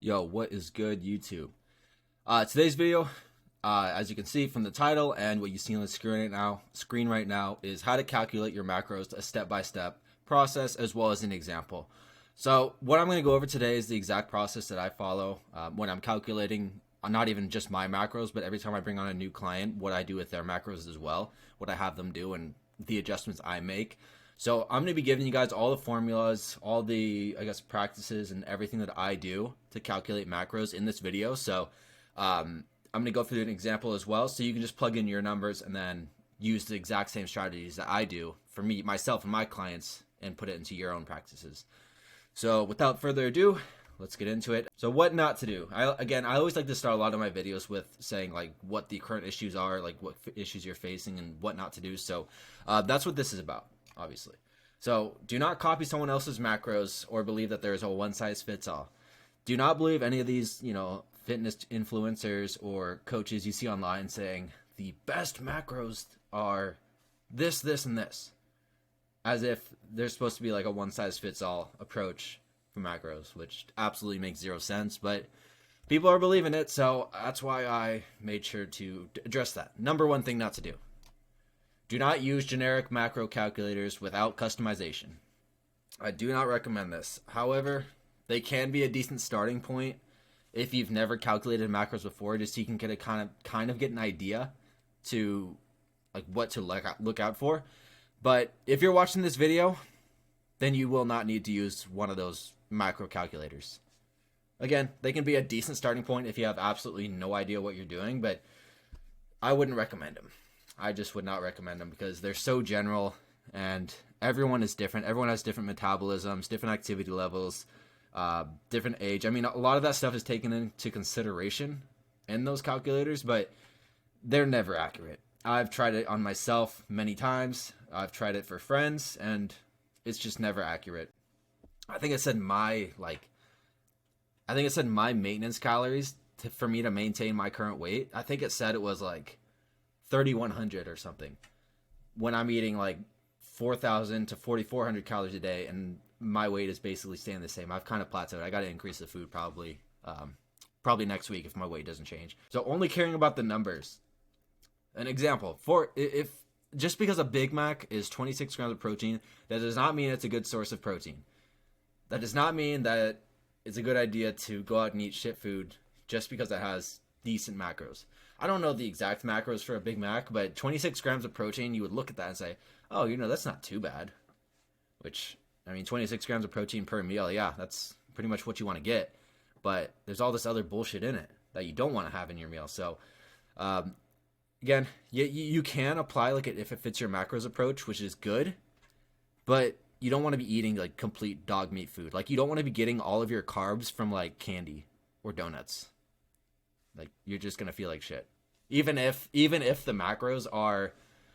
Yo, what is good, YouTube? Today's video, as you can see from the title and what you see on the screen right now, is how to calculate your macros, a step-by-step process as well as an example. So what I'm going to go over today is the exact process that I follow when I'm calculating, not even just my macros, but every time I bring on a new client, what I do with their macros as well, what I have them do, and the adjustments I make. So I'm going to be giving you guys all the formulas, all the, practices and everything that I do to calculate macros in this video. So I'm going to go through an example as well. So you can just plug in your numbers and then use the exact same strategies that I do for me, myself, and my clients and put it into your own practices. So without further ado, let's get into it. So what not to do. I always like to start a lot of my videos with saying like what the current issues are, like what issues you're facing and what not to do. So that's what this is about, obviously. So do not copy someone else's macros or believe that there is a one size fits all. Do not believe any of these, fitness influencers or coaches you see online saying the best macros are this, this, and this, as if there's supposed to be like a one size fits all approach for macros, which absolutely makes zero sense, but people are believing it, so that's why I made sure to address that. Number one thing not to do. Do not use generic macro calculators without customization. I do not recommend this. However, they can be a decent starting point if you've never calculated macros before, just so you can get a kind of get an idea to like what to look out for. But if you're watching this video, then you will not need to use one of those macro calculators. Again, they can be a decent starting point if you have absolutely no idea what you're doing, but I wouldn't recommend them. I just would not recommend them because they're so general and everyone is different. Everyone has different metabolisms, different activity levels, different age. I mean, a lot of that stuff is taken into consideration in those calculators, but they're never accurate. I've tried it on myself many times. I've tried it for friends, and it's just never accurate. I think it said my maintenance calories for me to maintain my current weight. I think it said it was like 3,100 or something when I'm eating like 4,000 to 4,400 calories a day, and my weight is basically staying the same. I've kind of plateaued. I got to increase the food probably next week if my weight doesn't change. So only caring about the numbers. An example, for if just because a Big Mac is 26 grams of protein, that does not mean it's a good source of protein. That does not mean that it's a good idea to go out and eat shit food just because it has decent macros. I don't know the exact macros for a Big Mac, but 26 grams of protein, you would look at that and say, oh, that's not too bad. Which, I mean, 26 grams of protein per meal, yeah, that's pretty much what you want to get. But there's all this other bullshit in it that you don't want to have in your meal. So, again, you can apply like if it fits your macros approach, which is good, but you don't want to be eating like complete dog meat food. Like you don't want to be getting all of your carbs from like candy or donuts. Like you're just gonna feel like shit. Even if the macros are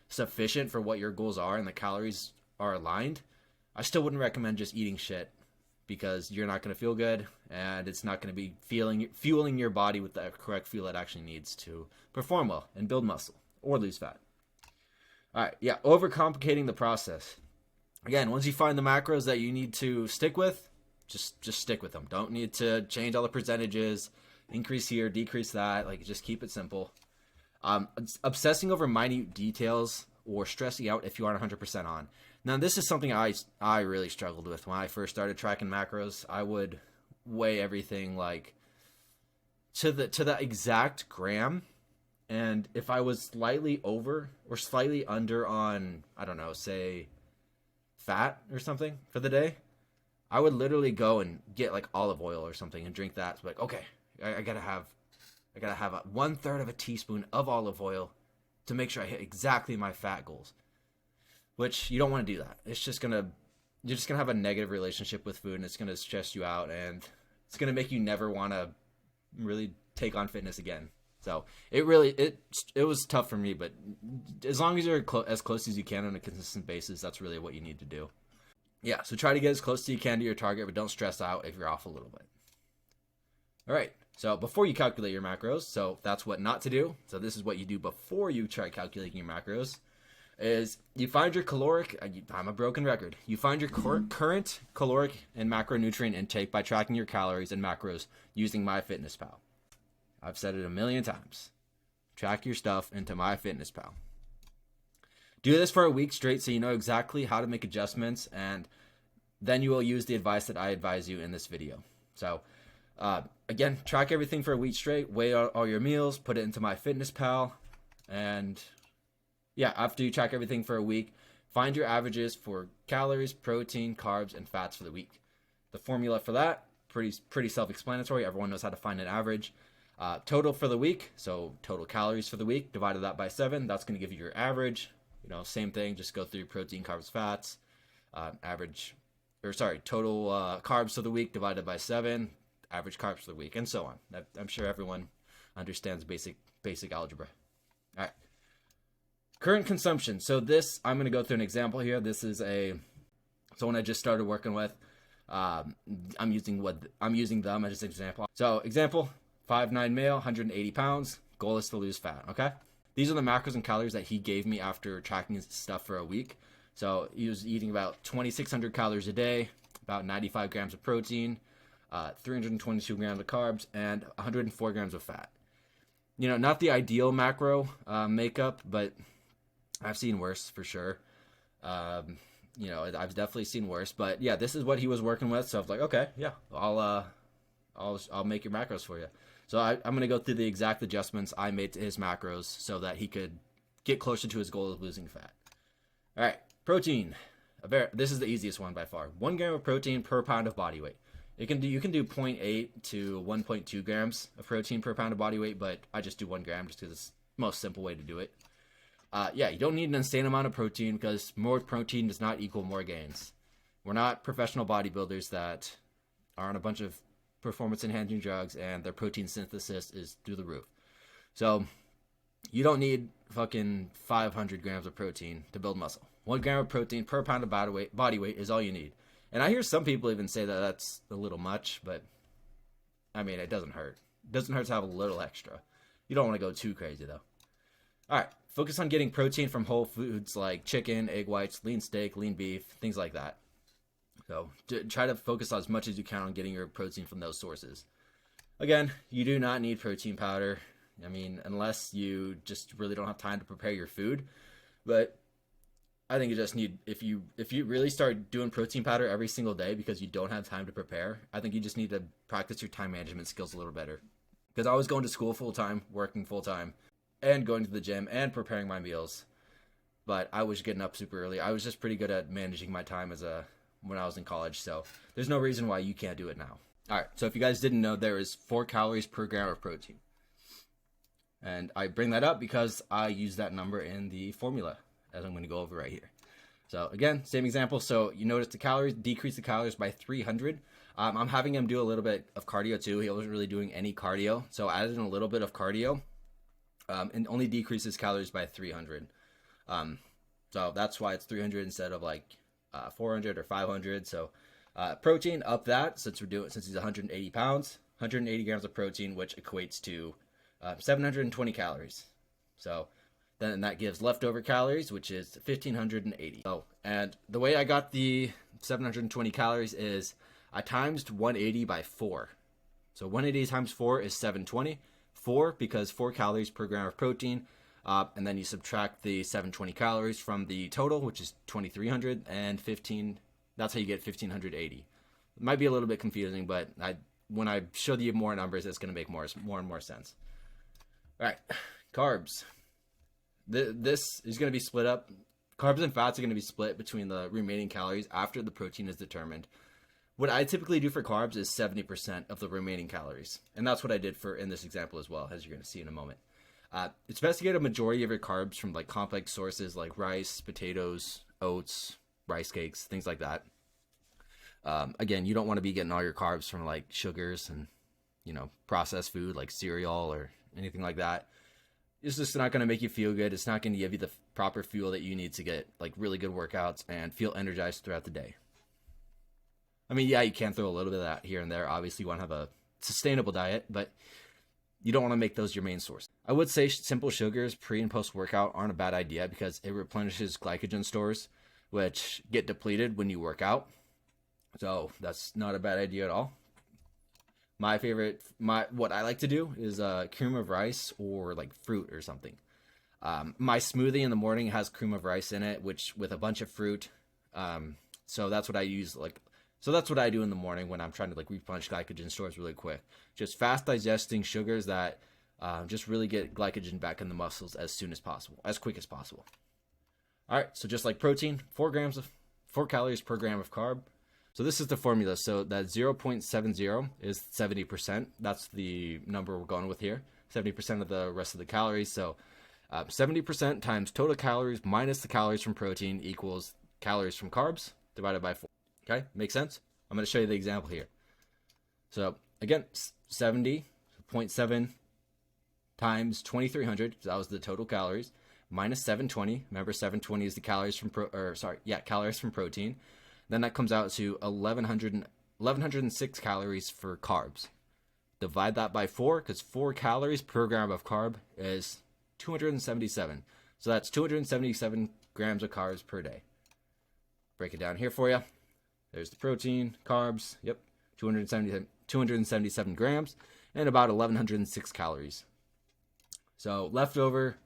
sufficient for what your goals are and the calories are aligned, I still wouldn't recommend just eating shit because you're not gonna feel good and it's not gonna be fueling your body with the correct fuel it actually needs to perform well and build muscle or lose fat. All right, yeah, overcomplicating the process. Again, once you find the macros that you need to stick with, just stick with them. Don't need to change all the percentages, increase here, decrease that. Like, just keep it simple. Obsessing over minute details or stressing out if you aren't 100% on. Now, this is something I really struggled with when I first started tracking macros. I would weigh everything like to the exact gram, and if I was slightly over or slightly under on, I don't know, say fat or something for the day, I would literally go and get like olive oil or something and drink that. So like, okay, I gotta have a 1/3 of a teaspoon of olive oil to make sure I hit exactly my fat goals. Which you don't want to do that. You're just gonna have a negative relationship with food, and it's gonna stress you out, and it's gonna make you never want to really take on fitness again. So it was tough for me, but as long as you're as close as you can on a consistent basis, that's really what you need to do. Yeah, so try to get as close as you can to your target, but don't stress out if you're off a little bit. All right, so before you calculate your macros, so that's what not to do. So this is what you do before you try calculating your macros. is you find your caloric, I'm a broken record, you find your current caloric and macronutrient intake by tracking your calories and macros using MyFitnessPal. I've said it a million times. Track your stuff into MyFitnessPal. Do this for a week straight so you know exactly how to make adjustments, and then you will use the advice that I advise you in this video. So again, track everything for a week straight, weigh out all your meals, put it into MyFitnessPal, and yeah, after you track everything for a week, find your averages for calories, protein, carbs, and fats for the week. The formula for that, pretty self-explanatory. Everyone knows how to find an average. Total for the week, so total calories for the week, divided that by 7, that's going to give you your average. You know, same thing, just go through protein, carbs, fats, total carbs for the week divided by 7, average carbs for the week, and so on. I'm sure everyone understands basic algebra. All right. Current consumption. So this, I'm going to go through an example here. This is someone I just started working with. I'm using them as an example. So example, 5'9" male, 180 pounds. Goal is to lose fat, okay? These are the macros and calories that he gave me after tracking his stuff for a week. So he was eating about 2,600 calories a day, about 95 grams of protein, 322 grams of carbs, and 104 grams of fat. You know, not the ideal macro makeup, but I've seen worse for sure. You know, I've definitely seen worse. But yeah, this is what he was working with. So I was like, okay, yeah, I'll make your macros for you. So I'm going to go through the exact adjustments I made to his macros so that he could get closer to his goal of losing fat. All right, protein. This is the easiest one by far. 1 gram of protein per pound of body weight. You can do 0.8 to 1.2 grams of protein per pound of body weight, but I just do 1 gram just because it's the most simple way to do it. Yeah, you don't need an insane amount of protein because more protein does not equal more gains. We're not professional bodybuilders that are on a bunch of performance-enhancing drugs and their protein synthesis is through the roof. So you don't need fucking 500 grams of protein to build muscle. 1 gram of protein per pound of body weight is all you need. And I hear some people even say that that's a little much, but I mean, it doesn't hurt. It doesn't hurt to have a little extra. You don't want to go too crazy though. All right, focus on getting protein from whole foods like chicken, egg whites, lean steak, lean beef, things like that. So try to focus as much as you can on getting your protein from those sources. Again, you do not need protein powder. I mean, unless you just really don't have time to prepare your food. But I think you just need, if you really start doing protein powder every single day because you don't have time to prepare, I think you just need to practice your time management skills a little better. Because I was going to school full time, working full time, and going to the gym and preparing my meals. But I was getting up super early. I was just pretty good at managing my time when I was in college, so there's no reason why you can't do it now. All right, so if you guys didn't know, there is 4 calories per gram of protein. And I bring that up because I use that number in the formula, as I'm going to go over right here. So again, same example. So you notice the calories, decrease the calories by 300. I'm having him do a little bit of cardio too. He wasn't really doing any cardio, so I added in a little bit of cardio, and only decreases calories by 300. So that's why it's 300 instead of like 400 or 500. So protein, up that since he's 180 pounds, 180 grams of protein, which equates to 720 calories. So then that gives leftover calories, which is 1,580. Oh, and the way I got the 720 calories is I times 180 by 4. So 180 times 4 is 720. 4 because 4 calories per gram of protein. And then you subtract the 720 calories from the total, which is 2,300, and 15. That's how you get 1,580. It might be a little bit confusing, but when I show you more numbers, it's going to make more and more sense. All right, carbs. This is going to be split up. Carbs and fats are going to be split between the remaining calories after the protein is determined. What I typically do for carbs is 70% of the remaining calories, and that's what I did in this example as well, as you're going to see in a moment. It's best to get a majority of your carbs from like complex sources like rice, potatoes, oats, rice cakes, things like that. Again, you don't want to be getting all your carbs from like sugars and, processed food like cereal or anything like that. It's just not going to make you feel good. It's not going to give you the proper fuel that you need to get like really good workouts and feel energized throughout the day. I mean, yeah, you can throw a little bit of that here and there. Obviously, you want to have a sustainable diet, but you don't want to make those your main source. I would say simple sugars pre and post workout aren't a bad idea because it replenishes glycogen stores, which get depleted when you work out. So that's not a bad idea at all. What I like to do is cream of rice or like fruit or something. My smoothie in the morning has cream of rice in it, which with a bunch of fruit. So that's what I use. So that's what I do in the morning when I'm trying to like replenish glycogen stores really quick. Just fast digesting sugars that just really get glycogen back in the muscles as soon as possible, as quick as possible. All right, so just like protein, 4 calories per gram of carb. So this is the formula. So that 0.70 is 70%. That's the number we're going with here. 70% of the rest of the calories. So 70% times total calories minus the calories from protein equals calories from carbs divided by 4. Okay, makes sense? I'm going to show you the example here. So again, 70.7 times 2300, so that was the total calories, minus 720. Remember, 720 is the calories from calories from protein. Then that comes out to 1106 calories for carbs. Divide that by 4, because 4 calories per gram of carb is 277. So that's 277 grams of carbs per day. Break it down here for you. There's the protein, carbs, 277 grams, and about 1106 calories. So leftover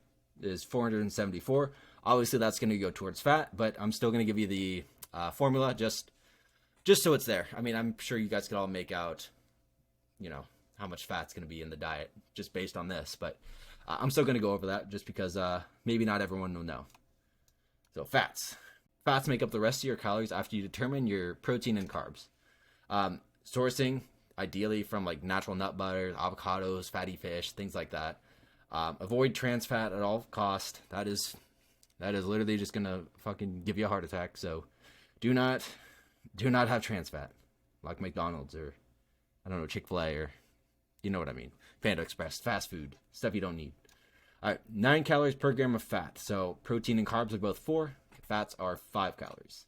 is 474. Obviously, that's going to go towards fat, but I'm still going to give you the formula just so it's there. I mean, I'm sure you guys could all make out, how much fat's going to be in the diet just based on this, but I'm still going to go over that just because maybe not everyone will know. So fats. Fats make up the rest of your calories after you determine your protein and carbs. Sourcing, ideally from like natural nut butter, avocados, fatty fish, things like that. Avoid trans fat at all cost. That is literally just gonna fucking give you a heart attack. So do not have trans fat like McDonald's or I don't know, Chick-fil-A, or you know what I mean. Panda Express, fast food, stuff you don't need. All right, 9 calories per gram of fat. So protein and carbs are both 4. Fats are 5 calories.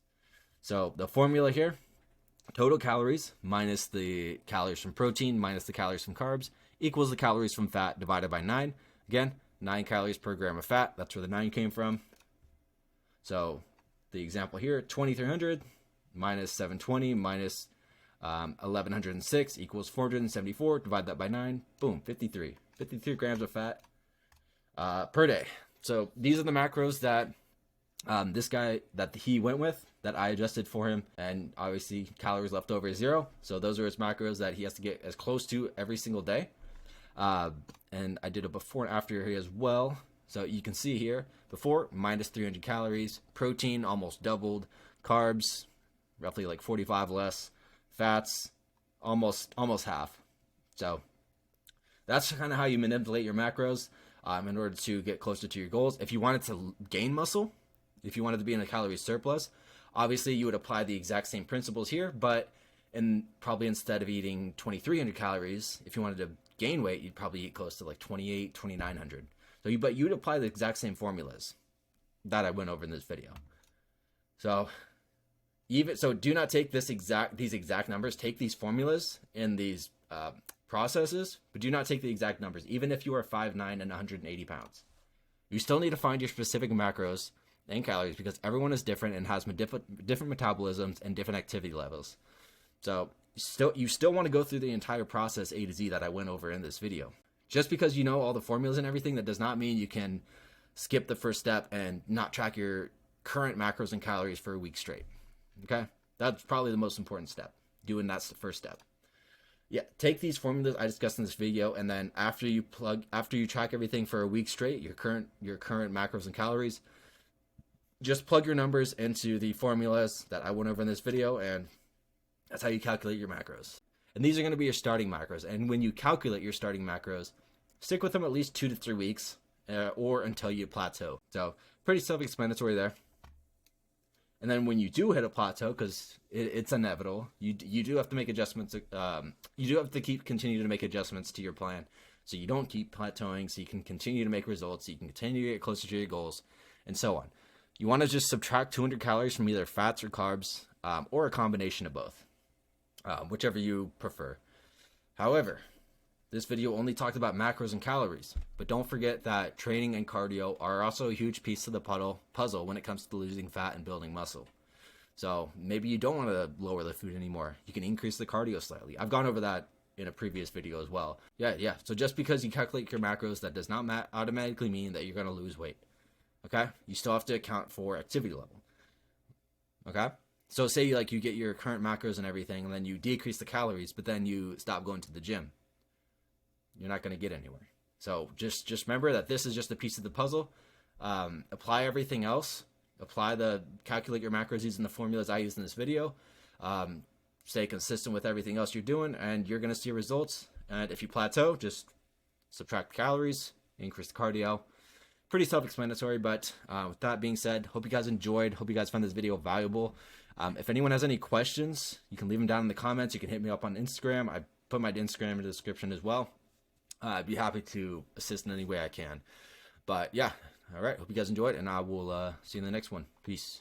So the formula here, total calories minus the calories from protein minus the calories from carbs equals the calories from fat divided by 9. Again, 9 calories per gram of fat. That's where the 9 came from. So the example here, 2300 minus 720 minus 1106 equals 474. Divide that by 9. Boom, 53. 53 grams of fat per day. So these are the macros that this guy that he went with, that I adjusted for him, and obviously calories left over is 0. So those are his macros that he has to get as close to every single day. And I did a before and after here as well. So you can see here, before, minus 300 calories, protein almost doubled, carbs roughly like 45 less, fats almost half. So that's kind of how you manipulate your macros in order to get closer to your goals. If you wanted to gain muscle, if you wanted to be in a calorie surplus, obviously you would apply the exact same principles here, but probably instead of eating 2,300 calories, if you wanted to gain weight, you'd probably eat close to like 2,800, 2,900. But you'd apply the exact same formulas that I went over in this video. So do not take these exact numbers. Take these formulas in these processes, but do not take the exact numbers. Even if you are 5'9" and 180 pounds, you still need to find your specific macros and calories because everyone is different and has different metabolisms and different activity levels. So you still want to go through the entire process A to Z that I went over in this video. Just because you know all the formulas and everything, that does not mean you can skip the first step and not track your current macros and calories for a week straight. Okay? That's probably the most important step. That's the first step. Yeah, take these formulas I discussed in this video, and then after you track everything for a week straight, your current macros and calories, just plug your numbers into the formulas that I went over in this video, and that's how you calculate your macros. And these are going to be your starting macros. And when you calculate your starting macros, stick with them at least 2 to 3 weeks or until you plateau. So pretty self-explanatory there. And then when you do hit a plateau, because it's inevitable, you do have to make adjustments. You do have to continue to make adjustments to your plan, so you don't keep plateauing, so you can continue to make results, so you can continue to get closer to your goals, and so on. You want to just subtract 200 calories from either fats or carbs, or a combination of both, whichever you prefer. However, This video only talked about macros and calories, but don't forget that training and cardio are also a huge piece of the puzzle when it comes to losing fat and building muscle. So maybe you don't want to lower the food anymore. You can increase the cardio slightly. I've gone over that in a previous video as well. Yeah. So just because you calculate your macros, that does not automatically mean that you're going to lose weight. Okay? You still have to account for activity level. Okay? So say you get your current macros and everything, and then you decrease the calories, but then you stop going to the gym. You're not going to get anywhere. So just remember that this is just a piece of the puzzle. Apply everything else. Calculate your macros using the formulas I used in this video. Stay consistent with everything else you're doing, and you're going to see results. And if you plateau, just subtract calories, increase the cardio. Pretty self-explanatory, but with that being said, hope you guys enjoyed. Hope you guys found this video valuable. If anyone has any questions, you can leave them down in the comments. You can hit me up on Instagram. I put my Instagram in the description as well. I'd be happy to assist in any way I can. But yeah, all right. Hope you guys enjoyed, and I will see you in the next one. Peace.